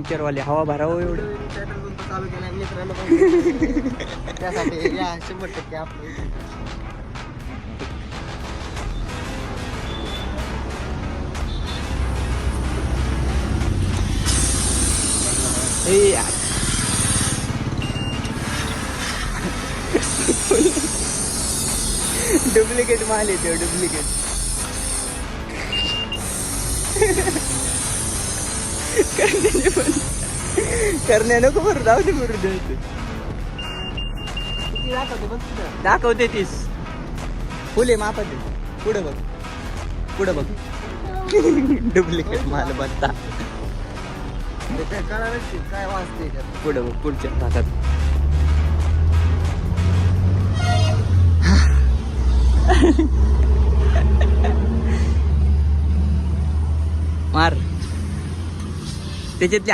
पिक्चरवाले हवा भरावं एवढं चालू केला मित्रांनो त्यासाठी या 100% आपलं डुप्लिकेट माल येतो डुप्लिकेट करण्या नको बरं जाऊ दे बरं किती दाखवते बघ तिथं. दाखवते तीस फुले मापा दे पुढे बघ डुप्लिकेट माल बनता ते काय कळालंच नाही, काय वाचते त्यात. पुढे बघ पुढच्या भागात मार त्याच्यातली